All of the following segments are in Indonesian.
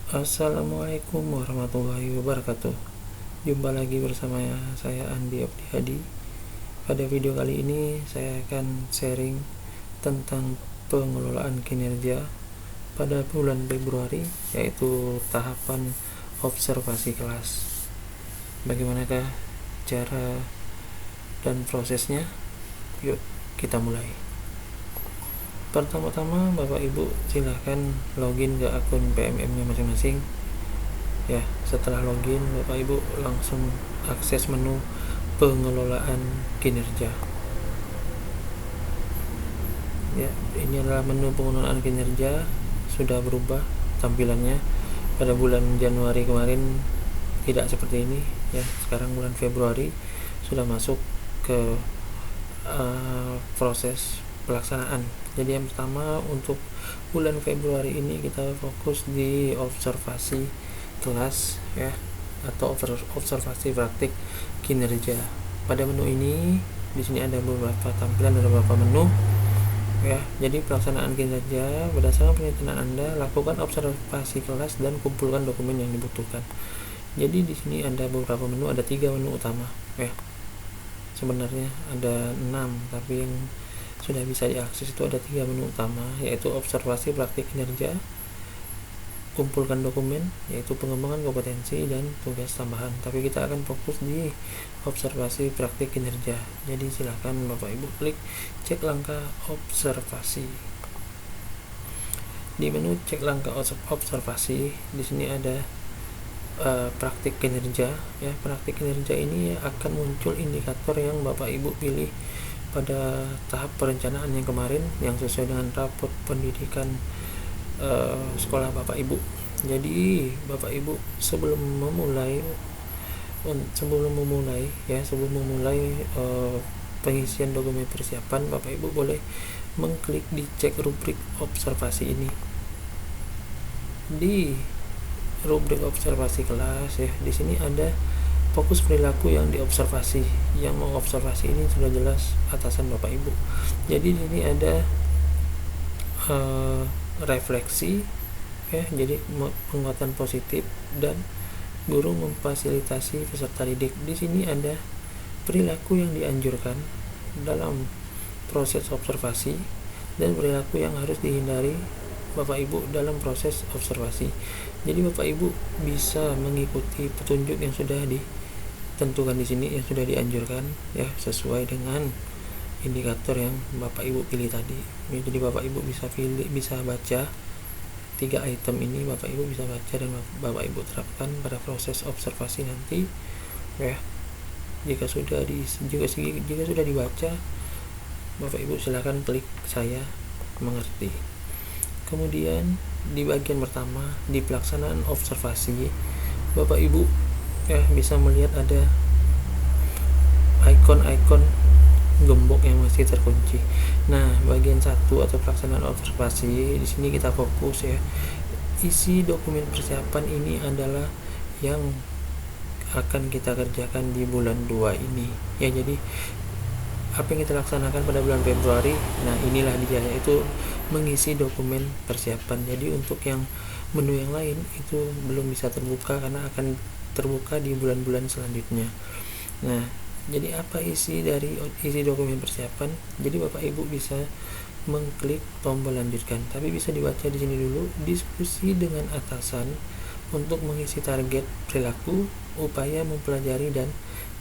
Assalamualaikum warahmatullahi wabarakatuh. Jumpa lagi bersama saya Andi Abdihadi. Pada video kali ini saya akan sharing tentang pengelolaan kinerja pada bulan Februari, yaitu tahapan observasi kelas. Bagaimanakah cara dan prosesnya? Yuk kita mulai. Pertama-tama Bapak Ibu silahkan login ke akun PMM-nya masing-masing. Ya, setelah login Bapak Ibu langsung akses menu pengelolaan kinerja. Ya, ini adalah menu pengelolaan kinerja, sudah berubah tampilannya. Pada bulan Januari kemarin tidak seperti ini ya. Sekarang bulan Februari sudah masuk ke proses pelaksanaan. Jadi yang pertama untuk bulan Februari ini kita fokus di observasi kelas ya, atau observasi praktik kinerja. Pada menu ini di sini ada beberapa tampilan, ada beberapa menu ya. Jadi pelaksanaan kinerja berdasarkan pernyataan Anda, lakukan observasi kelas dan kumpulkan dokumen yang dibutuhkan. Jadi di sini ada beberapa menu, ada 3 menu utama ya. Sebenarnya ada 6, tapi yang sudah bisa diakses itu ada 3 menu utama, yaitu observasi praktik kinerja, kumpulkan dokumen, yaitu pengembangan kompetensi, dan tugas tambahan. Tapi kita akan fokus di observasi praktik kinerja. Jadi silahkan Bapak Ibu klik cek langkah observasi. Di menu cek langkah observasi di sini ada praktik kinerja ya. Praktik kinerja ini akan muncul indikator yang Bapak Ibu pilih pada tahap perencanaan yang kemarin, yang sesuai dengan raport pendidikan sekolah Bapak Ibu. Jadi Bapak Ibu sebelum memulai pengisian dokumen persiapan, Bapak Ibu boleh mengklik di cek rubrik observasi ini. Di rubrik observasi kelas ya, di sini ada fokus perilaku yang diobservasi. Yang mengobservasi ini sudah jelas atasan Bapak Ibu. Jadi di sini ada refleksi ya, jadi penguatan positif dan guru memfasilitasi peserta didik. Di sini ada perilaku yang dianjurkan dalam proses observasi dan perilaku yang harus dihindari Bapak Ibu dalam proses observasi. Jadi Bapak Ibu bisa mengikuti petunjuk yang sudah ditentukan di sini, yang sudah dianjurkan ya, sesuai dengan indikator yang Bapak Ibu pilih tadi. Jadi Bapak Ibu bisa baca 3 item ini, Bapak Ibu bisa baca dan Bapak Ibu terapkan pada proses observasi nanti ya. Jika sudah dibaca, Bapak Ibu silakan klik saya mengerti. Kemudian di bagian pertama, di pelaksanaan observasi, Bapak Ibu ya bisa melihat ada ikon-ikon gembok yang masih terkunci. Nah, bagian 1 atau pelaksanaan observasi, di sini kita fokus ya. Isi dokumen persiapan ini adalah yang akan kita kerjakan di bulan 2 ini ya. Jadi apa yang kita laksanakan pada bulan Februari, nah inilah dia, yaitu mengisi dokumen persiapan. Jadi untuk yang menu yang lain itu belum bisa terbuka karena akan terbuka di bulan-bulan selanjutnya. Nah, jadi apa isi dokumen persiapan? Jadi Bapak Ibu bisa mengklik tombol lanjutkan, tapi bisa dibaca di sini dulu, diskusi dengan atasan untuk mengisi target perilaku, upaya mempelajari, dan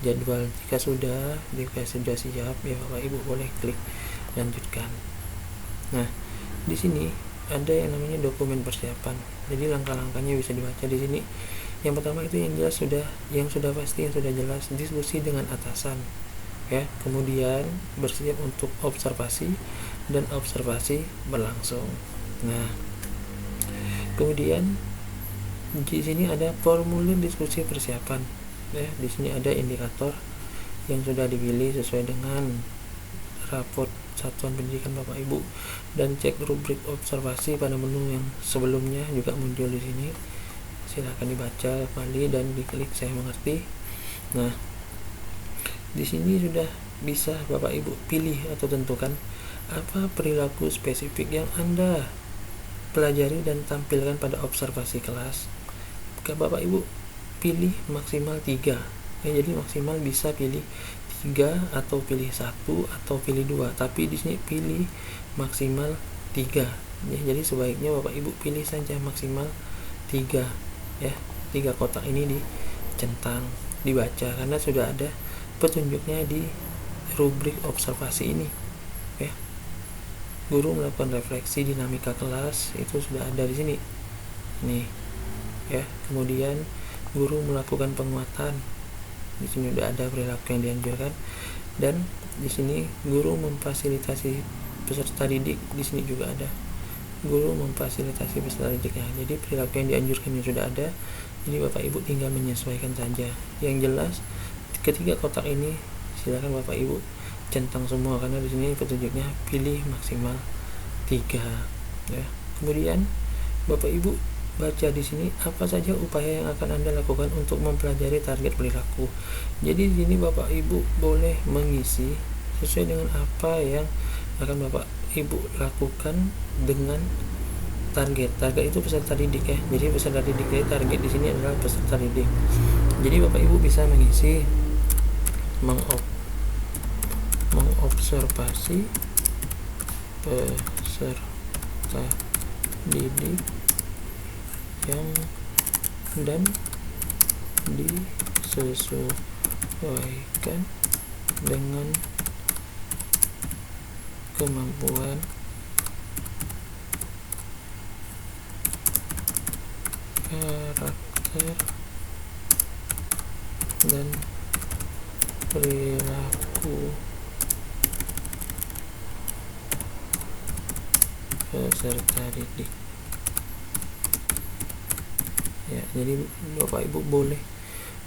jadwal. Jika sudah siap ya, Bapak Ibu boleh klik lanjutkan. Nah, di sini ada yang namanya dokumen persiapan. Jadi langkah-langkahnya bisa dibaca di sini. Yang pertama itu yang sudah pasti, yang sudah jelas, diskusi dengan atasan ya. Kemudian bersiap untuk observasi dan observasi berlangsung. Nah, kemudian di sini ada formulir diskusi persiapan ya. Di sini ada indikator yang sudah dipilih sesuai dengan raport satuan pendidikan Bapak Ibu, dan cek rubrik observasi pada menu yang sebelumnya juga muncul di sini. Silakan dibaca kembali dan diklik saya mengerti. Nah, di sini sudah bisa Bapak Ibu pilih atau tentukan apa perilaku spesifik yang Anda pelajari dan tampilkan pada observasi kelas. Bapak Ibu pilih maksimal 3 ya, jadi maksimal bisa pilih 3 atau pilih 1 atau pilih 2, tapi di sini pilih maksimal 3 ya. Jadi sebaiknya Bapak Ibu pilih saja maksimal 3 ya. 3 kotak ini dicentang, dibaca, karena sudah ada petunjuknya di rubrik observasi ini ya. Guru melakukan refleksi dinamika kelas, itu sudah ada di sini nih ya. Kemudian guru melakukan penguatan, di sini sudah ada perilaku yang dianjurkan, dan di sini guru memfasilitasi peserta didik, di sini juga ada guru memfasilitasi peserta didiknya. Jadi perilaku yang dianjurkan ini sudah ada, jadi Bapak Ibu tinggal menyesuaikan saja. Yang jelas ketiga kotak ini silakan Bapak Ibu centang semua, karena di sini petunjuknya pilih maksimal 3 ya. Kemudian Bapak Ibu baca di sini apa saja upaya yang akan Anda lakukan untuk mempelajari target perilaku. Jadi di sini Bapak Ibu boleh mengisi sesuai dengan apa yang akan Bapak Ibu lakukan dengan target. Target itu peserta didik ya. Jadi peserta didik, target di sini adalah peserta didik. Jadi Bapak Ibu bisa mengisi mengobservasi peserta didik yang dan disesuaikan dengan kemampuan karakter dan perilaku peserta didik ya. Jadi Bapak Ibu boleh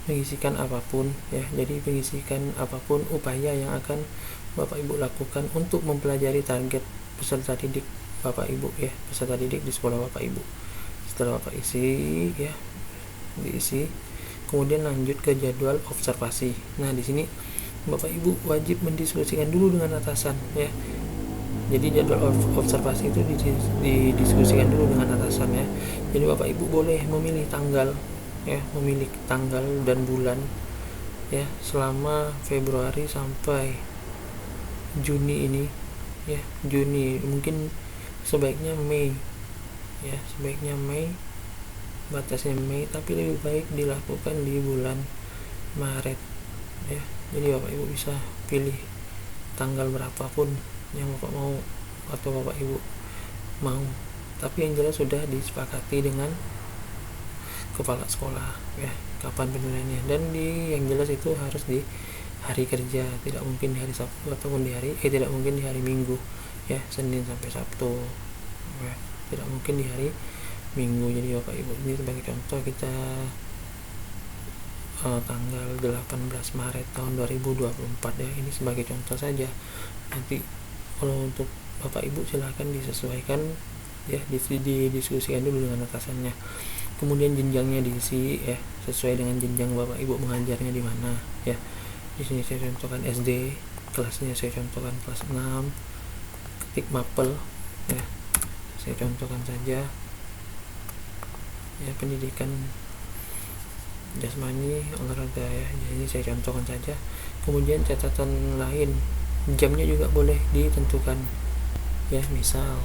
mengisikan apapun ya. Jadi mengisikan apapun upaya yang akan Bapak Ibu lakukan untuk mempelajari target peserta didik Bapak Ibu ya, peserta didik di sekolah Bapak Ibu. Setelah Bapak isi ya, diisi, kemudian lanjut ke jadwal observasi. Nah di sini Bapak Ibu wajib mendiskusikan dulu dengan atasan ya. Jadi jadwal observasi itu didiskusikan dulu dengan atasan ya. Jadi Bapak Ibu boleh memilih tanggal ya, memilih tanggal dan bulan ya, selama Februari sampai Juni ini ya. Juni mungkin sebaiknya Mei ya, sebaiknya Mei, batasnya Mei, tapi lebih baik dilakukan di bulan Maret ya. Jadi Bapak Ibu bisa pilih tanggal berapapun yang Bapak mau atau Bapak Ibu mau, tapi yang jelas sudah disepakati dengan kepala sekolah ya kapan penilaiannya, dan yang jelas itu harus di hari kerja, tidak mungkin di hari Sabtu ataupun tidak mungkin di hari Minggu ya, Senin sampai Sabtu ya, tidak mungkin di hari Minggu. Jadi Bapak Ibu, ini sebagai contoh kita tanggal 18 Maret tahun 2024 ya, ini sebagai contoh saja. Nanti kalau untuk Bapak Ibu silahkan disesuaikan ya, didiskusikan dulu dengan atasannya. Kemudian jenjangnya diisi ya, sesuai dengan jenjang Bapak Ibu mengajarnya di mana ya. Di sini saya contohkan SD, kelasnya saya contohkan kelas 6, ketik mapel ya, saya contohkan saja ya, pendidikan jasmani olahraga ya, jadi saya contohkan saja. Kemudian catatan lain, jamnya juga boleh ditentukan ya, misal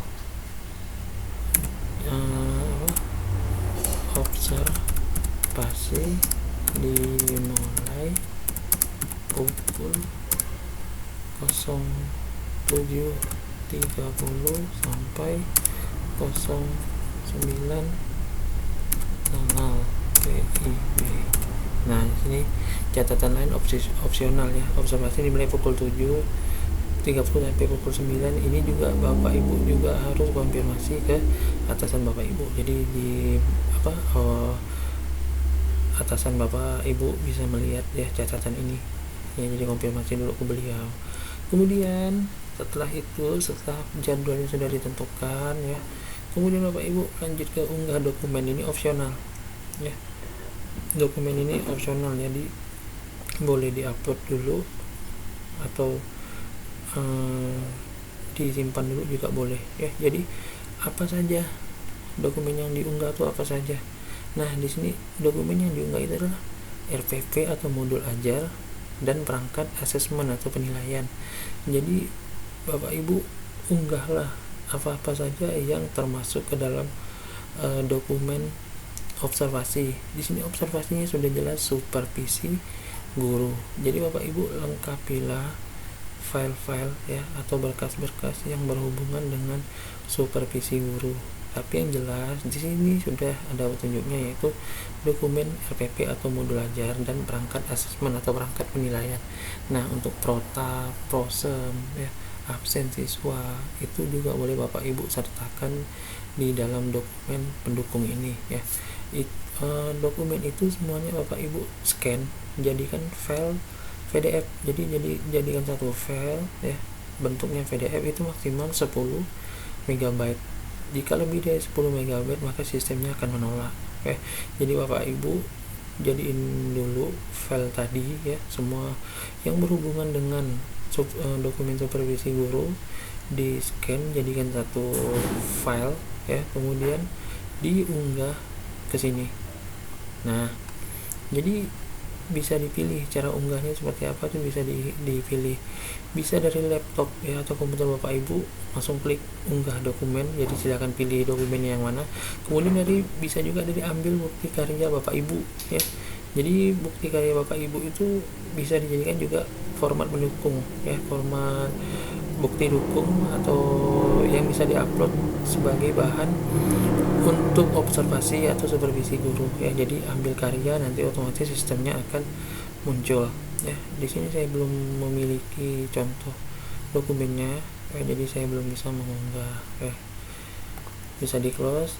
observasi dimulai pukul 07.30 sampai 09.00 PIB. Nah, di sini catatan lain opsional ya. Observasi dimulai pukul 7.30 sampai pukul 9. Ini juga Bapak Ibu juga harus konfirmasi ke atasan Bapak Ibu. Jadi atasan Bapak Ibu bisa melihat ya catatan ini. Ya, jadi konfirmasi dulu ke beliau. Kemudian setelah jadwalnya sudah ditentukan ya, kemudian Bapak Ibu lanjut ke unggah dokumen. Ini opsional ya, dokumen ini opsional, jadi boleh diupload dulu atau disimpan dulu juga boleh ya. Jadi apa saja dokumen yang diunggah itu apa saja. Nah, di sini dokumen yang diunggah itu adalah RPP atau modul ajar dan perangkat asesmen atau penilaian. Jadi Bapak Ibu unggahlah apa-apa saja yang termasuk ke dalam dokumen observasi. Di sini observasinya sudah jelas supervisi guru. Jadi Bapak Ibu lengkapilah file-file ya atau berkas-berkas yang berhubungan dengan supervisi guru. Tapi yang jelas di sini sudah ada petunjuknya, yaitu dokumen RPP atau modul ajar dan perangkat asesmen atau perangkat penilaian. Nah, untuk prota, prosem ya, absen siswa itu juga boleh Bapak Ibu sertakan di dalam dokumen pendukung ini ya. Dokumen itu semuanya Bapak Ibu scan, jadikan file PDF. Jadikan satu file ya, bentuknya PDF itu maksimal 10 MB. Jika lebih dari 10 MB maka sistemnya akan menolak. Oke. Jadi Bapak Ibu jadiin dulu file tadi ya, semua yang berhubungan dengan dokumen supervisi guru di scan, jadikan satu file ya, kemudian diunggah ke sini. Nah, jadi bisa dipilih cara unggahnya seperti apa, tuh bisa dipilih. Bisa dari laptop ya atau komputer Bapak Ibu, langsung klik unggah dokumen. Jadi silakan pilih dokumen yang mana. Kemudian bisa juga dari ambil bukti karya Bapak Ibu ya. Jadi bukti karya Bapak Ibu itu bisa dijadikan juga format pendukung ya, format bukti dukung atau yang bisa diupload sebagai bahan untuk observasi atau supervisi guru ya. Jadi ambil karya, nanti otomatis sistemnya akan muncul ya. Di sini saya belum memiliki contoh dokumennya ya, jadi saya belum bisa mengunggah ya. Bisa di close.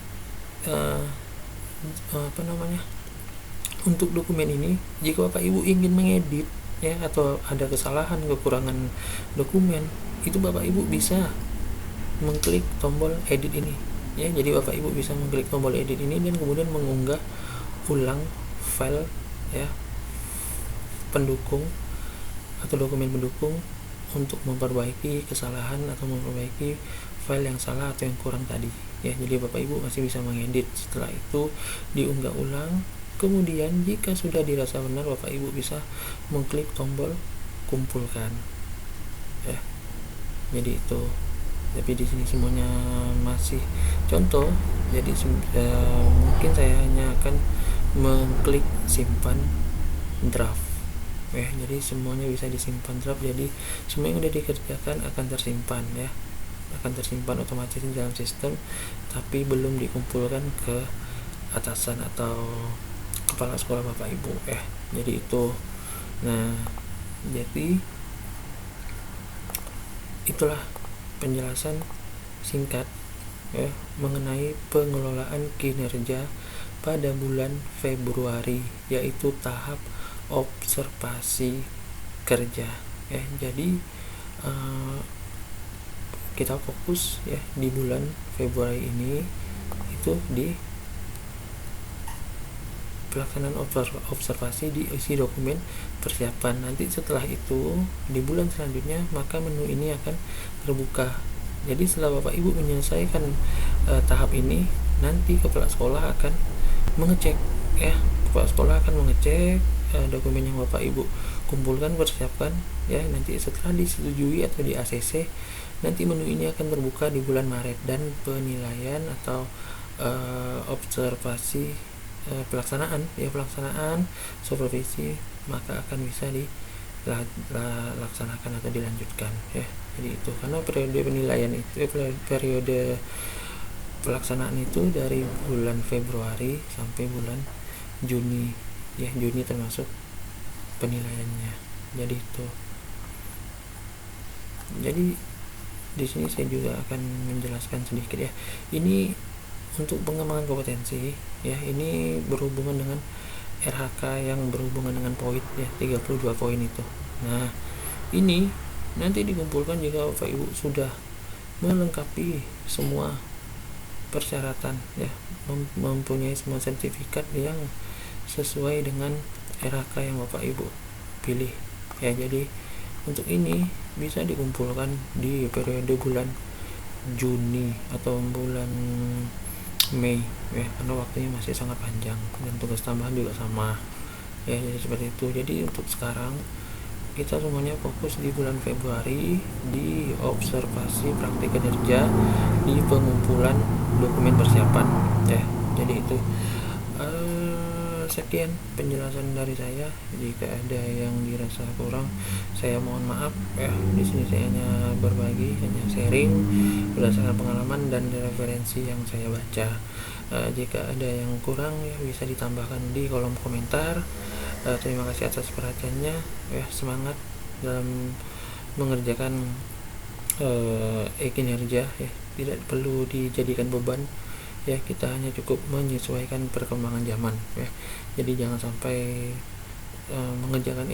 Untuk dokumen ini, jika Bapak Ibu ingin mengedit ya atau ada kesalahan, kekurangan dokumen, itu Bapak Ibu bisa mengklik tombol edit ini ya. Jadi Bapak Ibu bisa mengklik tombol edit ini dan kemudian mengunggah ulang file ya, pendukung atau dokumen pendukung untuk memperbaiki kesalahan atau memperbaiki file yang salah atau yang kurang tadi ya. Jadi Bapak Ibu masih bisa mengedit. Setelah itu diunggah ulang. Kemudian jika sudah dirasa benar, Bapak Ibu bisa mengklik tombol kumpulkan ya. Jadi itu. Tapi di sini semuanya masih contoh. Jadi mungkin saya hanya akan mengklik simpan draft ya. Jadi semuanya bisa disimpan draft. Jadi semua yang sudah dikerjakan akan tersimpan ya, akan tersimpan otomatis di dalam sistem, tapi belum dikumpulkan ke atasan atau kepala sekolah Bapak Ibu ya. Jadi itu. Nah, jadi itulah penjelasan singkat ya mengenai pengelolaan kinerja pada bulan Februari, yaitu tahap observasi kerja ya. Jadi kita fokus ya di bulan Februari ini itu di pelaksanaan observasi di isi dokumen persiapan. Nanti setelah itu di bulan selanjutnya maka menu ini akan terbuka. Jadi setelah Bapak Ibu menyelesaikan tahap ini, nanti kepala sekolah akan mengecek ya. Kepala sekolah akan mengecek dokumen yang Bapak Ibu kumpulkan, persiapkan ya. Nanti setelah disetujui atau di ACC, nanti menu ini akan terbuka di bulan Maret, dan penilaian atau observasi pelaksanaan supervisi maka akan bisa dilaksanakan atau dilanjutkan ya. Jadi itu karena periode penilaian itu periode pelaksanaan itu dari bulan Februari sampai bulan Juni ya. Juni termasuk penilaiannya. Jadi itu. Jadi di sini saya juga akan menjelaskan sedikit ya. Ini untuk pengembangan kompetensi ya, ini berhubungan dengan RHK yang berhubungan dengan poin ya, 32 poin itu. Nah, ini nanti dikumpulkan jika Bapak Ibu sudah melengkapi semua persyaratan ya, mempunyai semua sertifikat yang sesuai dengan RHK yang Bapak Ibu pilih ya. Jadi untuk ini bisa dikumpulkan di periode bulan Juni atau bulan Mei ya, karena waktunya masih sangat panjang dan tugas tambahan juga sama ya, jadi seperti itu. Jadi untuk sekarang kita semuanya fokus di bulan Februari di observasi praktik kinerja di pengumpulan dokumen persiapan ya. Jadi itu sekian penjelasan dari saya. Jika ada yang dirasa kurang, saya mohon maaf ya. Di sini saya hanya berbagi, hanya sharing berdasarkan pengalaman dan referensi yang saya baca. Jika ada yang kurang ya bisa ditambahkan di kolom komentar. Terima kasih atas perhatiannya ya. Semangat dalam mengerjakan kinerja ya, tidak perlu dijadikan beban ya, kita hanya cukup menyesuaikan perkembangan zaman ya. Jadi jangan sampai mengerjakan